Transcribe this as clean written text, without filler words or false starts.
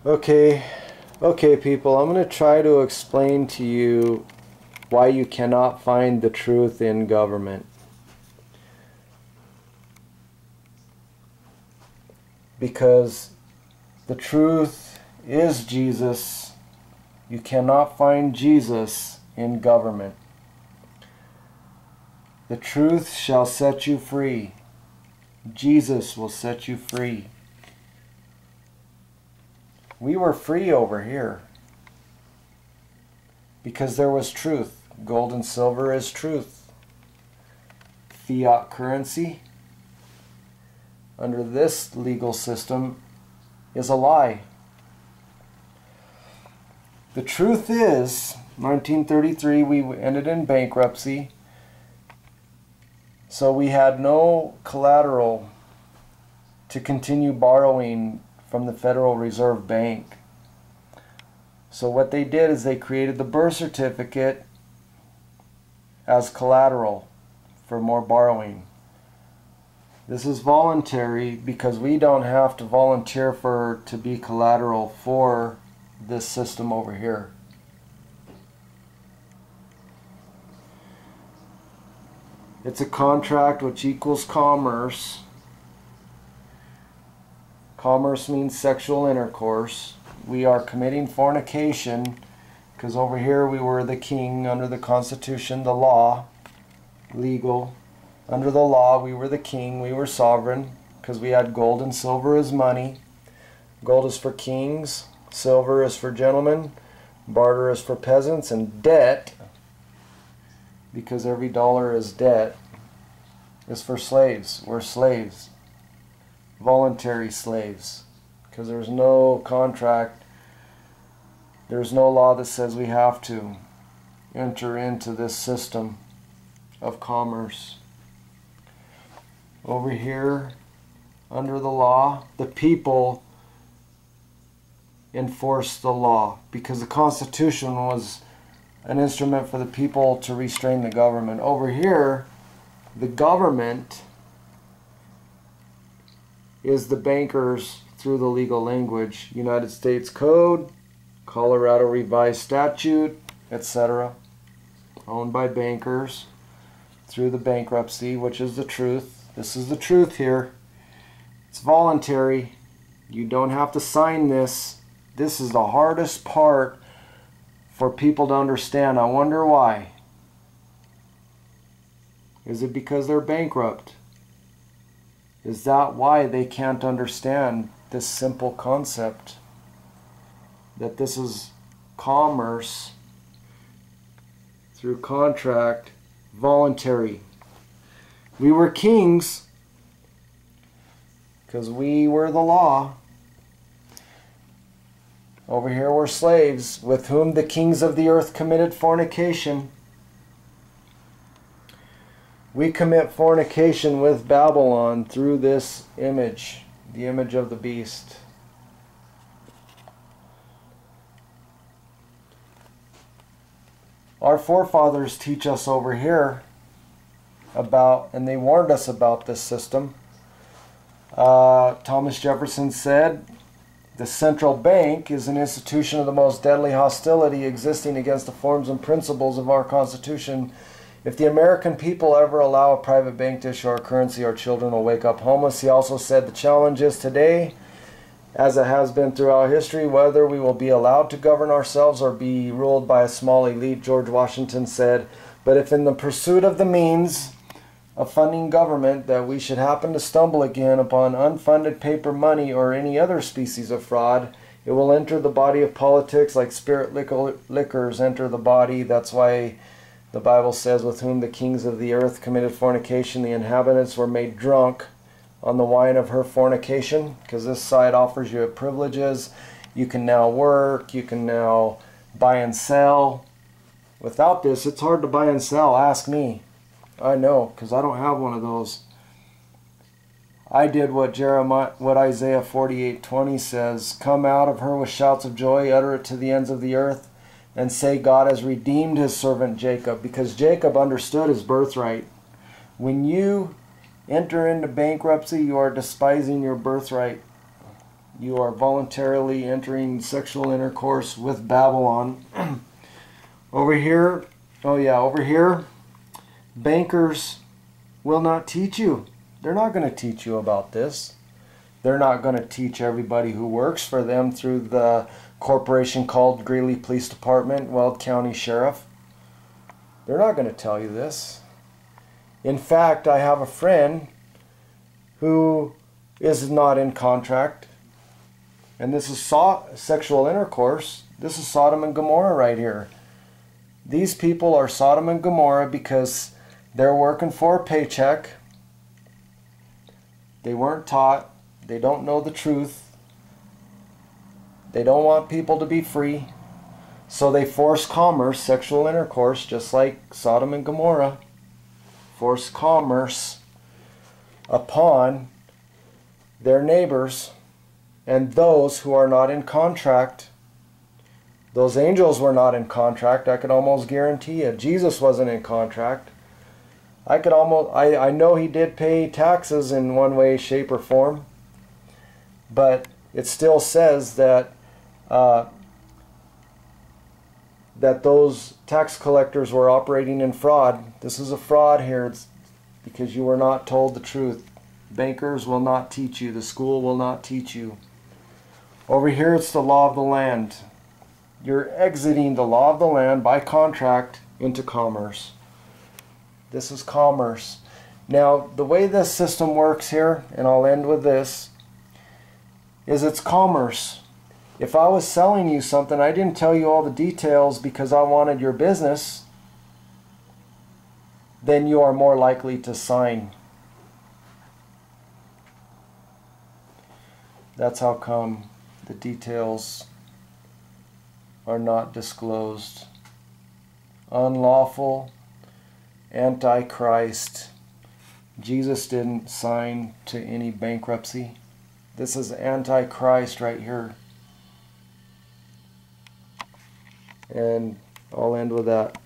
Okay, people, I'm going to try to explain to you why you cannot find the truth in government. Because the truth is Jesus. You cannot find Jesus in government. The truth shall set you free. Jesus will set you free. We were free over here because there was truth. Gold and silver is truth. Fiat currency under this legal system is a lie. The truth is, 1933 we ended in bankruptcy, so we had no collateral to continue borrowing from the Federal Reserve Bank. So what they did is they created the birth certificate as collateral for more borrowing. This is voluntary because we don't have to volunteer to be collateral for this system over here. It's a contract which equals commerce. Commerce means sexual intercourse. We are committing fornication because over here we were the king under the Constitution, the law, legal. Under the law we were the king, we were sovereign because we had gold and silver as money. Gold is for kings, silver is for gentlemen, barter is for peasants, and debt, because every dollar is debt, is for slaves. We're slaves. Voluntary slaves, because there's no contract, there's no law that says we have to enter into this system of commerce. Over here, under the law, the people enforce the law, because the Constitution was an instrument for the people to restrain the government. Over here, the government is the bankers through the legal language, United States Code, Colorado Revised Statute, etc. Owned by bankers through the bankruptcy, which is the truth. This is the truth here. It's voluntary. You don't have to sign this. This is the hardest part for people to understand. I wonder why. Is it because they're bankrupt? Is that why they can't understand this simple concept? That this is commerce through contract, voluntary. We were kings because we were the law. Over here we're slaves, with whom the kings of the earth committed fornication. We commit fornication with Babylon through this image, the image of the beast. Our forefathers teach us over here about, and they warned us about this system. Thomas Jefferson said, "The central bank is an institution of the most deadly hostility existing against the forms and principles of our Constitution. If the American people ever allow a private bank to issue our currency, our children will wake up homeless." He also said, "The challenge is today, as it has been throughout history, whether we will be allowed to govern ourselves or be ruled by a small elite." George Washington said, "But if in the pursuit of the means of funding government that we should happen to stumble again upon unfunded paper money or any other species of fraud, it will enter the body of politics like spirit liquors enter the body." That's why the Bible says, "With whom the kings of the earth committed fornication, the inhabitants were made drunk on the wine of her fornication," because this side offers you privileges. You can now work, you can now buy and sell. Without this, it's hard to buy and sell. Ask me. I know, because I don't have one of those. I did what Isaiah 48:20 says, "Come out of her with shouts of joy, utter it to the ends of the earth, and say, God has redeemed his servant Jacob," because Jacob understood his birthright. When you enter into bankruptcy, you are despising your birthright. You are voluntarily entering sexual intercourse with Babylon. Over here, oh yeah, over here, bankers will not teach you. They're not going to teach you about this. They're not going to teach everybody who works for them through the corporation called Greeley Police Department, Weld County Sheriff. They're not going to tell you this. In fact, I have a friend who is not in contract, and this is sexual intercourse. This is Sodom and Gomorrah right here. These people are Sodom and Gomorrah because they're working for a paycheck. They weren't taught. They don't know the truth. They don't want people to be free. So they force commerce, sexual intercourse, just like Sodom and Gomorrah. Force commerce upon their neighbors and those who are not in contract. Those angels were not in contract. I could almost guarantee it. Jesus wasn't in contract. I know he did pay taxes in one way, shape, or form. But it still says that that those tax collectors were operating in fraud. This is a fraud here. It's because you were not told the truth. Bankers will not teach you. The school will not teach you. Over here it's the law of the land. You're exiting the law of the land by contract into commerce. This is commerce. Now, the way this system works here, and I'll end with this, is it's commerce. If I was selling you something, I didn't tell you all the details because I wanted your business, then you are more likely to sign. That's how come the details are not disclosed. Unlawful, antichrist. Jesus didn't sign to any bankruptcy. This is antichrist right here. And I'll end with that.